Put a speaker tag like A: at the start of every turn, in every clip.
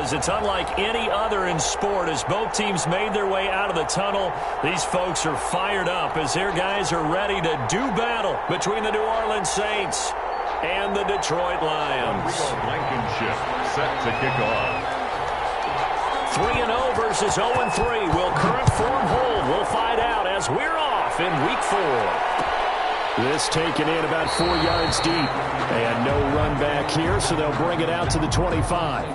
A: was. It's unlike any other in sport. As both teams made their way out of the tunnel, these folks are fired up as their guys are ready to do battle between the New Orleans Saints and the Detroit Lions.
B: Blankenship set to kick off.
A: 3-0 versus 0-3. Will current form hold? We'll find out as we're off in Week 4. This taken in about 4 yards deep. And no run back here, so they'll bring it out to the 25.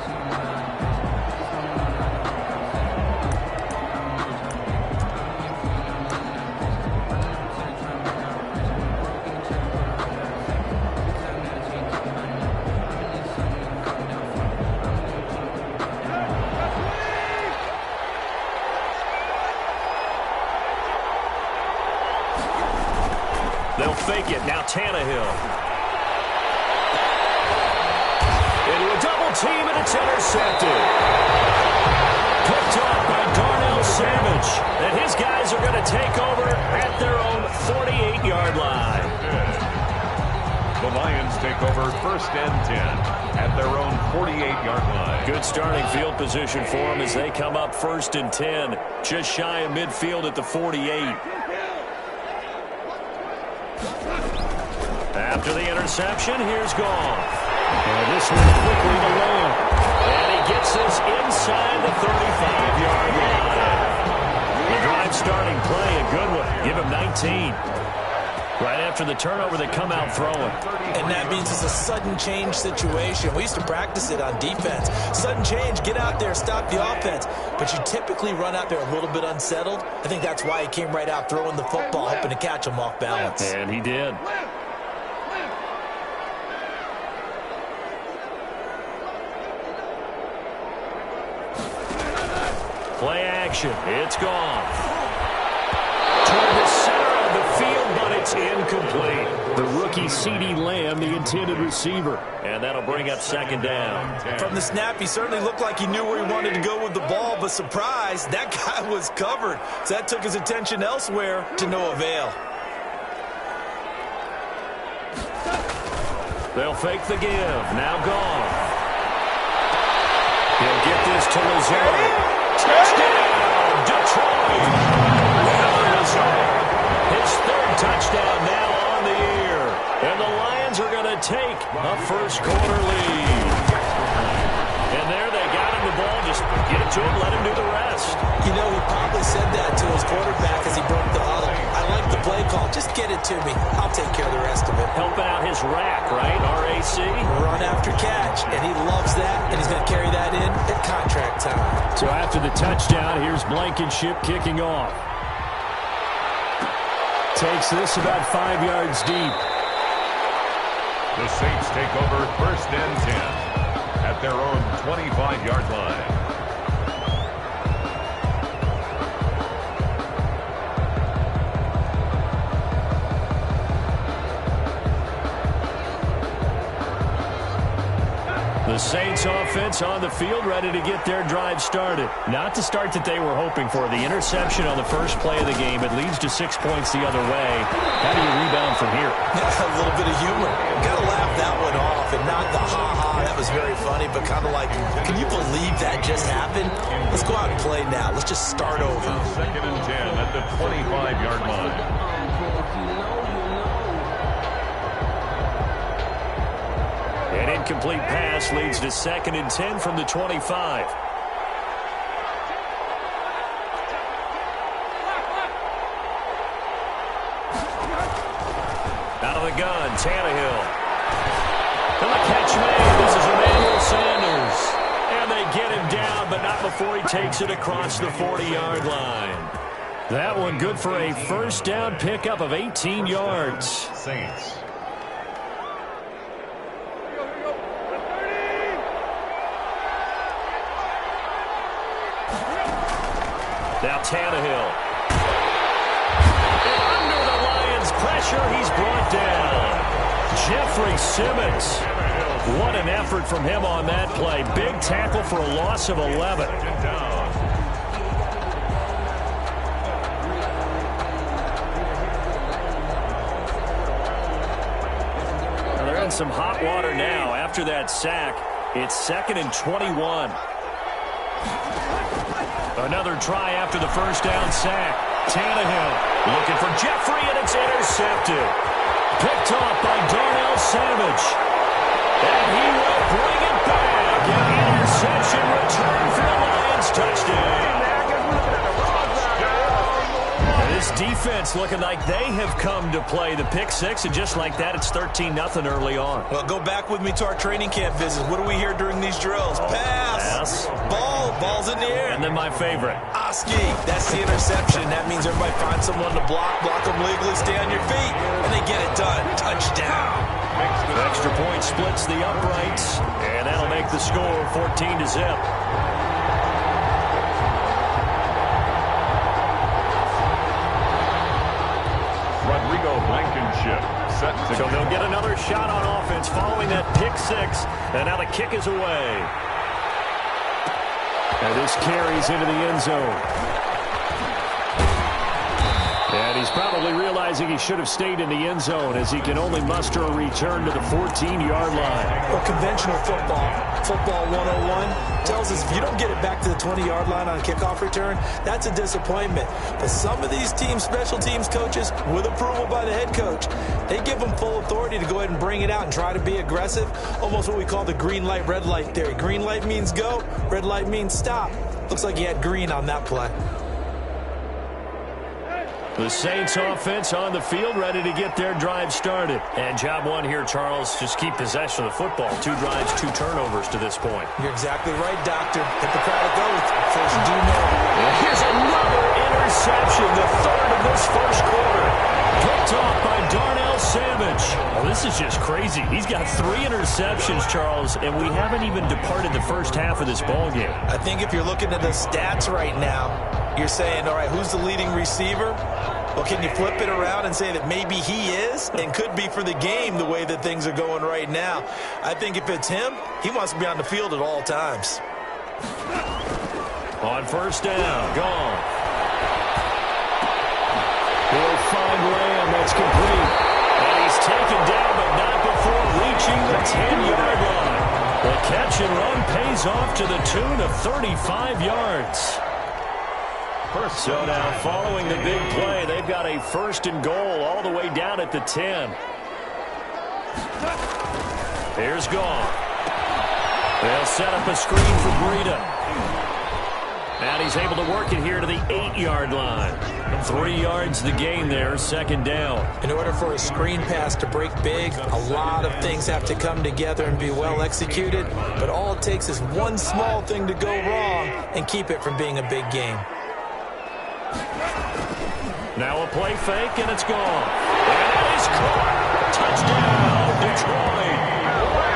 A: They'll fake it. Now Tannehill. Into a double team, and it's intercepted. Picked off by Darnell Savage. And his guys are going to take over at their own 48-yard line.
B: The Lions take over 1st and 10 at their own 48-yard line.
A: Good starting field position for them as they come up 1st and 10. Just shy of midfield at the 48. After the interception, here's Goff. And this one quickly to Lamb. And he gets this inside the 35-yard line. The drive starting play, a good one. Give him 19. Right after the turnover, they come out throwing.
C: And that means it's a sudden change situation. We used to practice it on defense. Sudden change, get out there, stop the offense. But you typically run out there a little bit unsettled. I think that's why he came right out throwing the football, hoping to catch him off balance.
A: And he did. Play action. It's gone. Toward the center of the field, but it's incomplete. The rookie CeeDee Lamb, the intended receiver. And that'll bring up 2nd down.
C: From the snap, he certainly looked like he knew where he wanted to go with the ball, but surprise, that guy was covered. So that took his attention elsewhere to no avail.
A: They'll fake the give. Now gone. He'll get this to Lazard. Touchdown, Detroit. His 3rd touchdown now on the year. And the Lions are going to take a first-quarter lead. And there they got him the ball. Just get it to him, let him do the rest.
C: You know, he probably said that to his quarterback as he broke the huddle. I like the play call. Just get it to me. I'll take care of the rest of it.
A: Helping out his rack, right? RAC.
C: Run after catch. And he loves that, and he's going to carry that in at contract time.
A: So after the touchdown, here's Blankenship kicking off. Takes this about 5 yards deep.
B: The Saints take over 1st and 10 at their own 25-yard line.
A: The Saints offense on the field, ready to get their drive started. Not the start that they were hoping for. The interception on the first play of the game. It leads to 6 points the other way. How do you rebound from here?
C: Yeah, a little bit of humor. Got to laugh that one off and not the ha-ha. That was very funny, but kind of like, can you believe that just happened? Let's go out and play now. Let's just start over.
B: 2nd and 10 at the 25-yard line.
A: An incomplete pass leads to 2nd and 10 from the 25. Out of the gun, Tannehill. And the catch made. This is Emmanuel Sanders. And they get him down, but not before he takes it across the 40-yard line. That one good for a first down pickup of 18 yards.
B: Saints.
A: Now Tannehill. And under the Lions' pressure, he's brought down. Jeffrey Simmons. What an effort from him on that play. Big tackle for a loss of 11. They're in some hot water now. After that sack, it's 2nd and 21. Another try after the first down sack. Tannehill looking for Jeffrey, and it's intercepted. Picked off by Darnell Savage. And he will bring it back. An interception return for the Lions. Touchdown. This defense looking like they have come to play the pick six, and just like that, it's 13-0 early on.
C: Well, go back with me to our training camp visits. What do we hear during these drills? Pass. Ball's in the air.
A: And then my favorite.
C: Oski, that's the interception. That means everybody finds someone to block them legally, stay on your feet, and they get it done. Touchdown.
A: The extra point splits the uprights, and that'll make the score 14-0. So they'll get another shot on offense following that pick six. And now the kick is away. And this carries into the end zone. And he's probably realizing he should have stayed in the end zone as he can only muster a return to the 14-yard line.
C: Well, conventional football 101, tells us if you don't get it back to the 20-yard line on a kickoff return, that's a disappointment. But some of these teams, special teams coaches, with approval by the head coach, they give them full authority to go ahead and bring it out and try to be aggressive, almost what we call the green light, red light theory. Green light means go, red light means stop. Looks like he had green on that play.
A: The Saints offense on the field, ready to get their drive started. And job one here, Charles, just keep possession of the football. 2 drives, 2 turnovers to this point.
C: You're exactly right, Doctor. Hippocratic oath. First do know.
A: And here's another interception, the third of this first quarter. Picked off by Darnell Savage. Oh, this is just crazy. He's got 3 interceptions, Charles, and we haven't even departed the first half of this ballgame.
C: I think if you're looking at the stats right now, you're saying, all right, who's the leading receiver? Well, can you flip it around and say that maybe he is and could be for the game the way that things are going right now? I think if it's him, he wants to be on the field at all times.
A: On first down, gone. He'll find Lamb. That's complete. And he's taken down, but not before reaching the 10-yard line. The catch and run pays off to the tune of 35 yards. So now, following the big play, they've got a first and goal all the way down at the 10. Here's Goff. They'll set up a screen for Breida. And he's able to work it here to the 8-yard line. 3 yards the gain there, second down.
C: In order for a screen pass to break big, a lot of things have to come together and be well executed. But all it takes is one small thing to go wrong and keep it from being a big game.
A: Now a play fake, and it's gone. And it is caught. Touchdown, Detroit.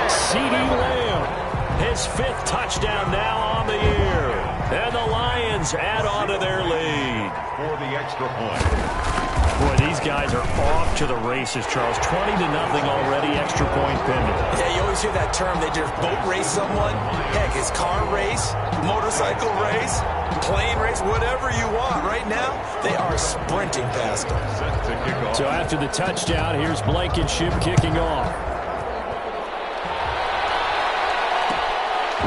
A: CeeDee Lamb, his 5th touchdown now on the year. And the Lions add on to their lead.
B: For the extra point.
A: Boy, these guys are off to the races, Charles. 20-0 already, extra point pending.
C: Yeah, you always hear that term. They just boat race someone. Heck, it's car race, motorcycle race, plane race, whatever you want. Right now, they are sprinting past them.
B: Set to kick off.
A: So after the touchdown, here's Blankenship kicking off.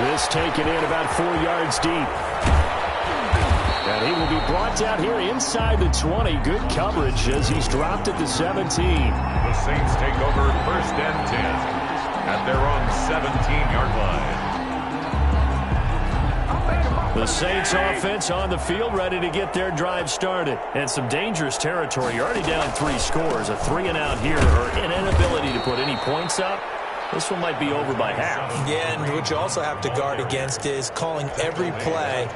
A: This taken in about 4 yards deep. And he will be brought down here inside the 20. Good coverage as he's dropped at the 17.
B: The Saints take over first and 10 at their own 17-yard line.
A: The Saints offense on the field, ready to get their drive started. And some dangerous territory. You're already down 3 scores. A 3-and-out here, or an inability to put any points up. This one might be over by half.
C: Yeah, and what you also have to guard against is calling every play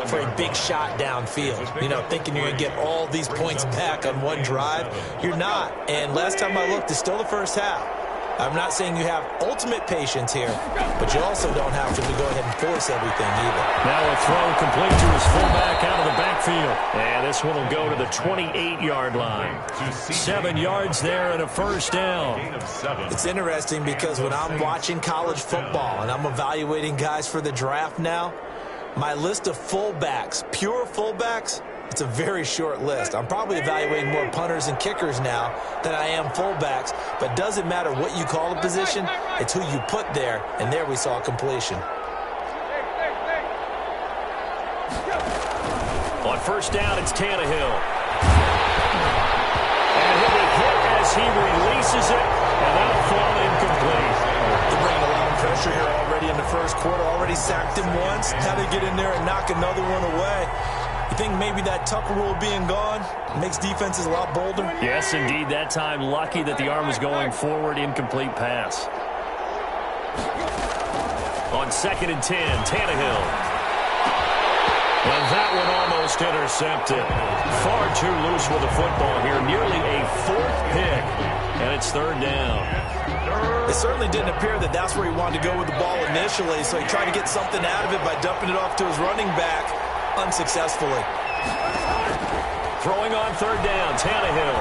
C: for a big shot downfield. You know, thinking you're going to get all these points back on one drive. You're not. And last time I looked, it's still the first half. I'm not saying you have ultimate patience here, but you also don't have to go ahead and force everything either.
A: Now a throw complete to his fullback out of the backfield. And this one will go to the 28-yard line. 7 yards there and a first down.
C: It's interesting because when I'm watching college football and I'm evaluating guys for the draft now, my list of fullbacks, pure fullbacks, it's a very short list. I'm probably evaluating more punters and kickers now than I am fullbacks. But doesn't matter what you call a position, it's who you put there. And there we saw completion.
A: On first down, it's Tannehill. And he'll be hit as he releases it, and that'll fall incomplete.
C: They're bringing a lot of pressure here already in the first quarter. Already sacked him once. How they get in there and knock another one away. You think maybe that Tucker rule being gone makes defenses a lot bolder?
A: Yes, indeed. That time, lucky that the arm was going forward. Incomplete pass. On 2nd and 10, Tannehill. And that one almost intercepted. Far too loose with the football here. Nearly a 4th pick. And it's 3rd down.
C: It certainly didn't appear that that's where he wanted to go with the ball initially, so he tried to get something out of it by dumping it off to his running back unsuccessfully.
A: Throwing on 3rd down, Tannehill.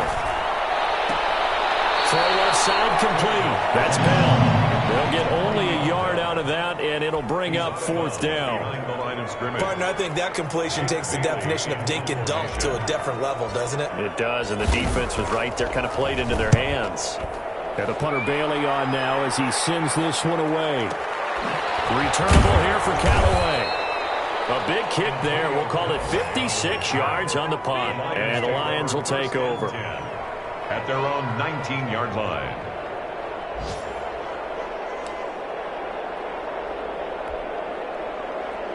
A: Throw left side complete. That's Bell. They'll get only a yard out of that, and it'll bring up 4th down.
C: Partner, I think that completion takes the definition of dink and dunk to a different level, doesn't it?
A: It does, and the defense was right there, kind of played into their hands. And the punter Bailey on now as he sends this one away. Returnable here for Callaway. A big kick there. We'll call it 56 yards on the punt. And the Lions will take over.
B: At their own 19-yard line.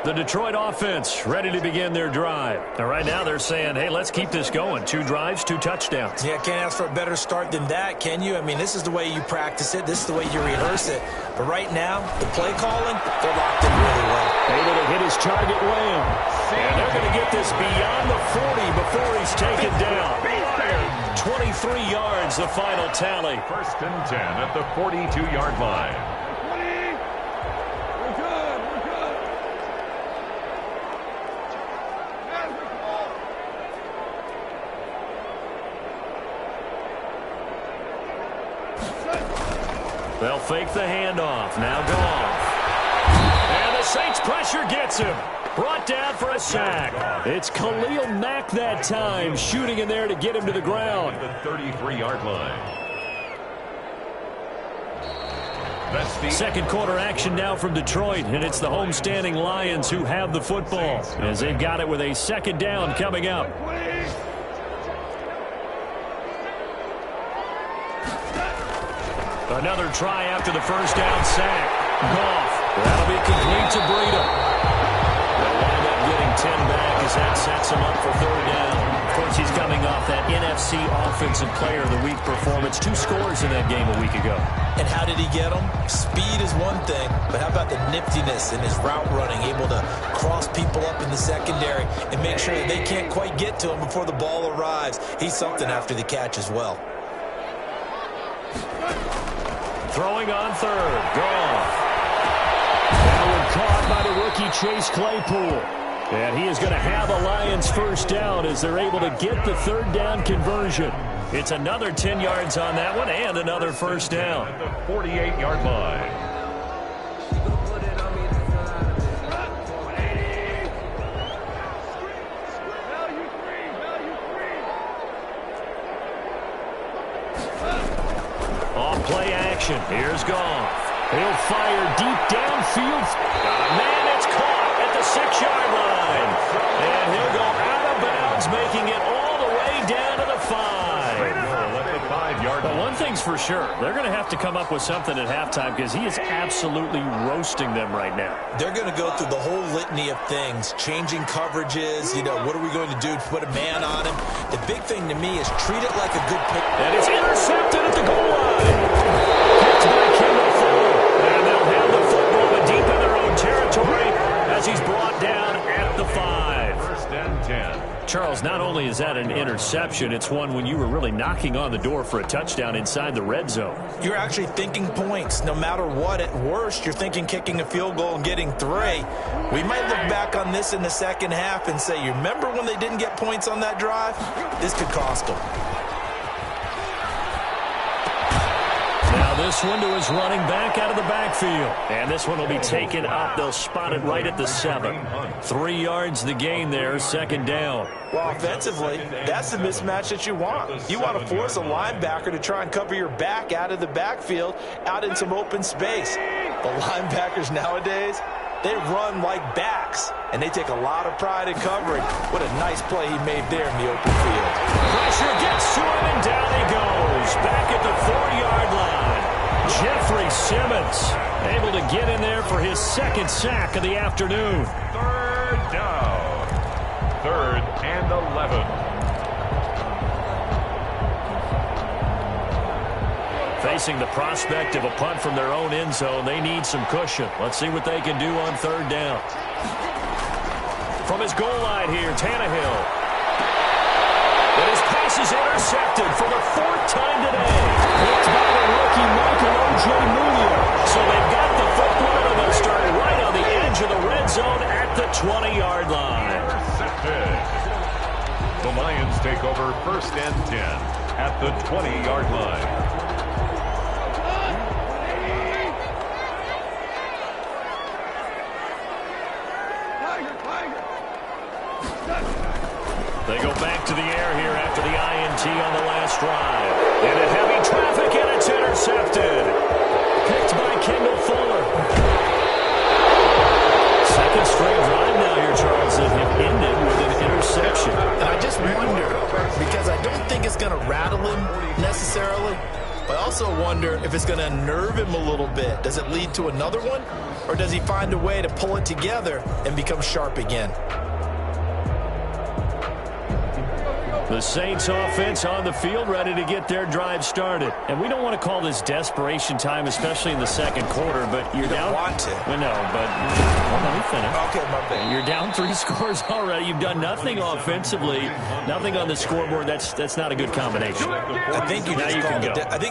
A: The Detroit offense ready to begin their drive. Now, right now they're saying, hey, let's keep this going. 2 drives, 2 touchdowns.
C: Yeah, can't ask for a better start than that, can you? I mean, this is the way you practice it. This is the way you rehearse it. But right now, the play calling, they're locked in really well.
A: Able to hit his target, Lamb. And they're going to get this beyond the 40 before he's taken down. 23 yards, the final tally.
B: 1st and 10 at the 42-yard line.
A: They'll fake the handoff. Now Goff. And the Saints pressure gets him. Brought down for a sack. It's Khalil Mack that time, shooting in there to get him to the ground.
B: The 33-yard line.
A: 2nd quarter action now from Detroit, and it's the homestanding Lions who have the football as they've got it with a 2nd down coming up. Another try after the 1st down sack. Goff. That'll be complete to Breida. They'll wind up getting 10 back as that sets him up for 3rd down. Of course, he's coming off that NFC Offensive Player of the Week performance. 2 scores in that game a week ago.
C: And how did he get them? Speed is one thing, but how about the niftiness in his route running, able to cross people up in the secondary and make sure that they can't quite get to him before the ball arrives. He's something after the catch as well.
A: Throwing on 3rd. Goff. That one caught by the rookie Chase Claypool. And he is going to have a Lions 1st down as they're able to get the 3rd down conversion. It's another 10 yards on that one and another 1st down.
B: At the 48-yard line.
A: Play action. Here's Goff. He'll fire deep downfield. Man, it's caught at the 6-yard line. And he'll go out of bounds, making it all the way down to the 5. But one thing's for sure. They're going to have to come up with something at halftime because he is absolutely roasting them right now.
C: They're going to go through the whole litany of things, changing coverages, what are we going to do to put a man on him? The big thing to me is treat it like a good pick.
A: And it's intercepted at the goal line. Catch by Kendall Fuller. And they'll have the football but deep in their own territory as he's brought down at the 5.
B: 1st and 10.
A: Charles, not only is that an interception, it's one when you were really knocking on the door for a touchdown inside the red zone.
C: You're actually thinking points. No matter what, at worst, you're thinking kicking a field goal and getting 3. We might look back on this in the 2nd half and say, you remember when they didn't get points on that drive? This could cost them.
A: Now this one to his running back out of the backfield. And this one will be taken up. They'll spot it right at the 7. 3 yards the gain there, 2nd down.
C: Well, offensively, that's the mismatch that you want. You want to force a linebacker to try and cover your back out of the backfield, out in some open space. The linebackers nowadays, they run like backs, and they take a lot of pride in covering. What a nice play he made there in the open field.
A: Pressure gets to him, and down he goes. Back at the 4-yard line. Jeffrey Simmons able to get in there for his second sack of the afternoon.
B: Third down. 3rd and 11.
A: Facing the prospect of a punt from their own end zone, they need some cushion. Let's see what they can do on 3rd down. From his goal line here, Tannehill. And his pass is intercepted for the 4th time today. It's by the rookie Michael Ojemudia. So they've got the football, and they'll start right on the edge of the red zone at the 20-yard line.
B: Intercepted. The Lions take over 1st and 10 at the 20-yard line.
A: They go back to the air here after the INT on the last drive. Into heavy traffic, and it's intercepted. Picked by Kendall Fuller. Second straight drive now here, Charles, that have ended with an interception.
C: And I just wonder, because I don't think it's going to rattle him necessarily, but I also wonder if it's going to unnerve him a little bit. Does it lead to another one? Or does he find a way to pull it together and become sharp again?
A: The Saints offense on the field, ready to get their drive started. And we don't want to call this desperation time, especially in the second quarter, but you're down.
C: You don't want to.
A: Well, no, but well, let me finish.
C: Okay, my bad.
A: You're down 3 scores already. You've done nothing offensively, nothing on the scoreboard. That's not a good combination.
C: I think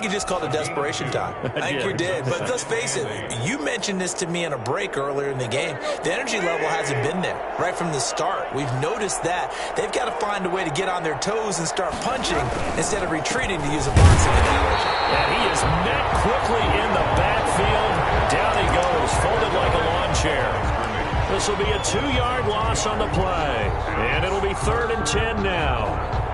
C: you just called it desperation time. I think you did. But let's face it, you mentioned this to me in a break earlier in the game. The energy level hasn't been there right from the start. We've noticed that. They've got to find a way to get on their toes and start punching instead of retreating, to use a boxing analogy.
A: And he is met quickly in the backfield. Down he goes, folded like a lawn chair. This will be a 2-yard loss on the play. And it'll be 3rd and 10 now.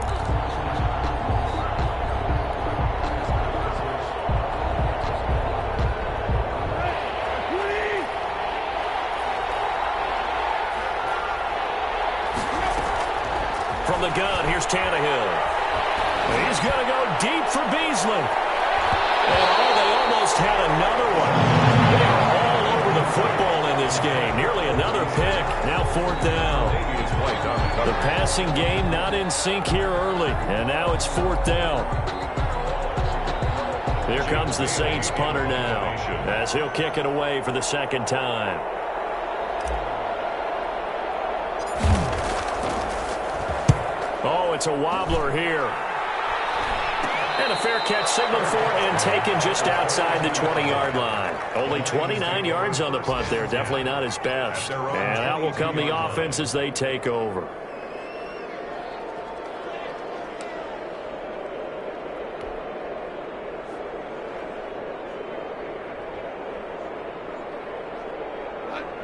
A: From the gun, here's Tannehill. He's going to go deep for Beasley. And they almost had another one. They are all over the football in this game. Nearly another pick. Now 4th down. The passing game not in sync here early. And now it's 4th down. Here comes the Saints punter now, as he'll kick it away for the 2nd time. Oh, it's a wobbler here. And a fair catch signaled for and taken just outside the 20-yard line. Only 29 yards on the punt there. Definitely not his best. And out will come the offense as they take over.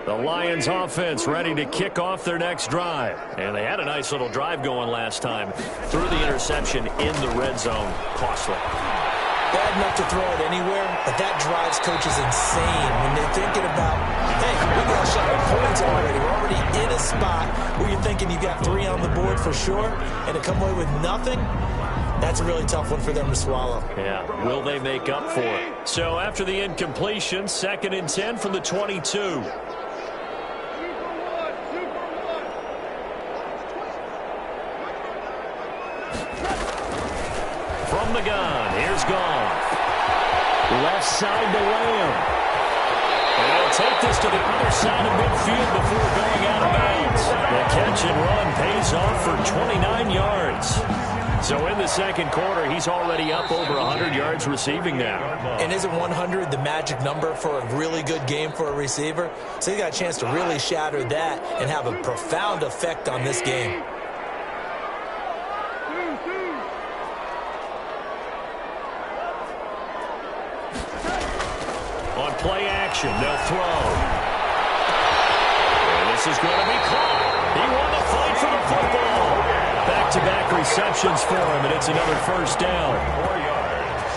A: The Lions offense ready to kick off their next drive. And they had a nice little drive going last time. Threw the interception in the red zone. Costly.
C: Bad enough to throw it anywhere, but that drives coaches insane when they're thinking about, hey, we got shot at points already. We're already in a spot where you're thinking you got 3 on the board for sure, and to come away with nothing, that's a really tough one for them to swallow.
A: Yeah, will they make up for it? So after the incompletion, 2nd and 10 from the 22. From the gun, here's Goff. Left side to Lamb. And they'll take this to the other side of midfield before going out of bounds. The catch and run pays off for 29 yards. So in the second quarter, he's already up over 100 yards receiving now.
C: And isn't 100 the magic number for a really good game for a receiver? So he got a chance to really shatter that and have a profound effect on this game.
A: On play action, they'll throw. And this is going to be caught. He won the fight for the football. Back-to-back receptions for him, and it's another 1st down.
B: 4 yards.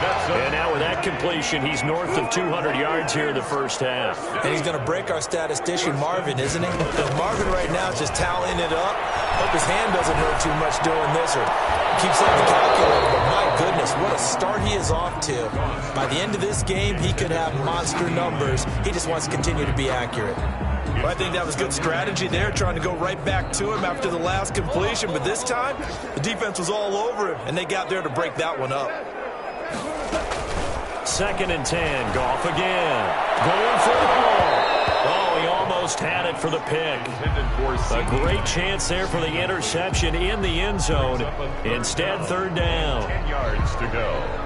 A: And now with that completion, he's north of 200 yards here in the first half.
C: And he's going to break our statistician, Marvin, isn't he? Marvin right now is just tallying it up. Hope his hand doesn't hurt too much doing this or keeps up the calculator. But my goodness, what a start he is off to. By the end of this game, he could have monster numbers. He just wants to continue to be accurate. Well, I think that was good strategy there, trying to go right back to him after the last completion. But this time, the defense was all over him, and they got there to break that one up.
A: 2nd and 10, Goff again. Going for the ball. Oh, he almost had it for the pick. A great chance there for the interception in the end zone. Instead, 3rd down.
B: 10 yards to go.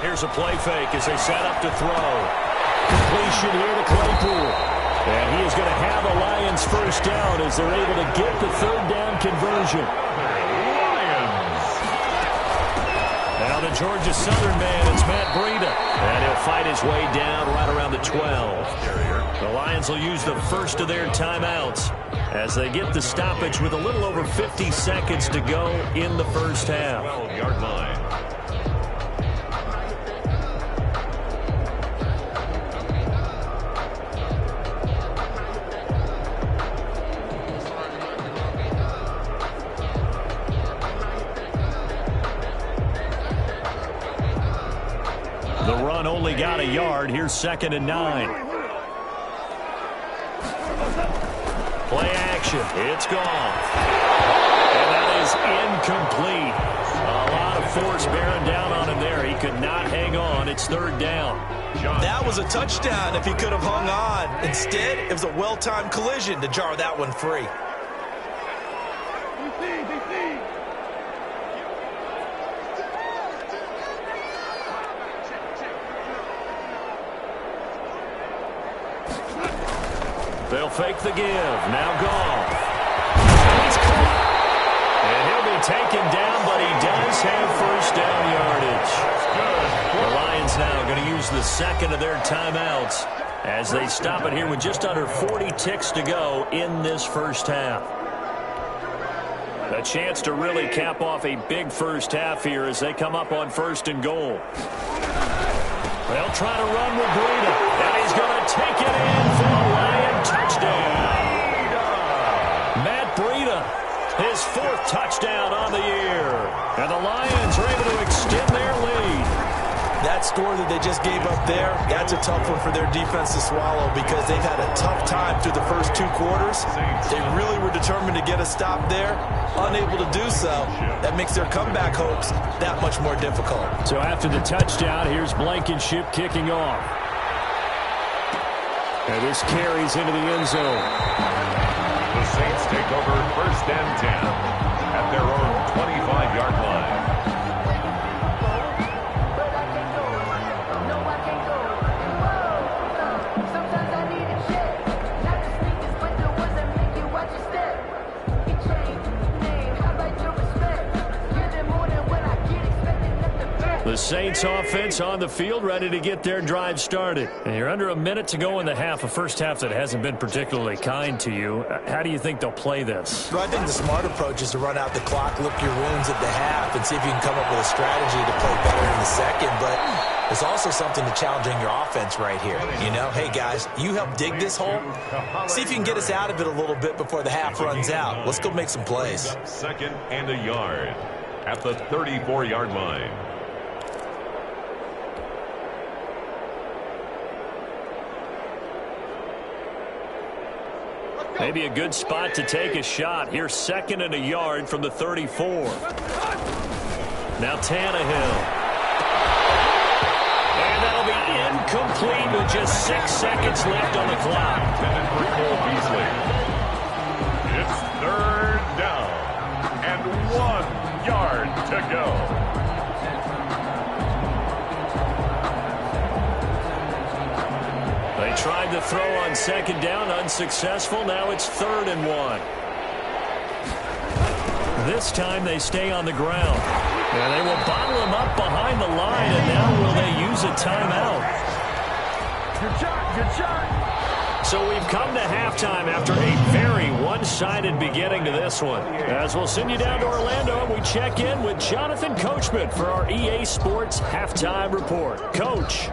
A: Here's a play fake as they set up to throw. Completion here to Claypool. And he is going to have the Lions first down as they're able to get the 3rd down conversion. Now the Georgia Southern man, it's Matt Breida. And he'll fight his way down right around the 12. The Lions will use the first of their timeouts as they get the stoppage with a little over 50 seconds to go in the first half.
B: 12-yard line.
A: The run only got a yard. Here's 2nd and 9. Play action. It's gone. And that is incomplete. A lot of force bearing down on him there. He could not hang on. It's 3rd down.
C: That was a touchdown if he could have hung on. Instead, it was a well-timed collision to jar that one free.
A: They'll fake the give. Now Goff. He's caught. And he'll be taken down, but he does have first down yardage. The Lions now going to use the 2nd of their timeouts as they stop it here with just under 40 ticks to go in this first half. A chance to really cap off a big first half here as they come up on 1st and goal. They'll try to run with Breida, and he's going to take it in for a Lion touchdown. Matt Breida, his 4th touchdown on the year. And the Lions are able to extend their lead.
C: That score that they just gave up there, that's a tough one for their defense to swallow because they've had a tough time through the first 2 quarters. They really were determined to get a stop there, unable to do so. That makes their comeback hopes that much more difficult.
A: So after the touchdown, here's Blankenship kicking off. And this carries into the end zone.
B: The Saints take over 1st and 10 at their own 25-yard line.
A: The Saints offense on the field ready to get their drive started. And you're under a minute to go in the half, a first half that hasn't been particularly kind to you. How do you think they'll play this?
C: Well, I think the smart approach is to run out the clock, lick your wounds at the half, and see if you can come up with a strategy to play better in the second. But there's also something to challenging your offense right here. You know, hey, guys, you help dig this hole. See if you can get us out of it a little bit before the half runs out. Let's go make some plays.
B: 2nd and a yard at the 34-yard line.
A: Maybe a good spot to take a shot. Here's 2nd and a yard from the 34. Now Tannehill. And that'll be incomplete with just 6 seconds left on the clock.
B: Intended for Cole Beasley. It's 3rd down and 1 yard to go.
A: They tried to throw on 2nd down, unsuccessful. Now it's 3rd and 1. This time they stay on the ground. And they will bottle him up behind the line, and now will they use a timeout?
B: Good shot, good shot.
A: So we've come to halftime after a very one-sided beginning to this one. As we'll send you down to Orlando, and we check in with Jonathan Coachman for our EA Sports Halftime Report. Coach.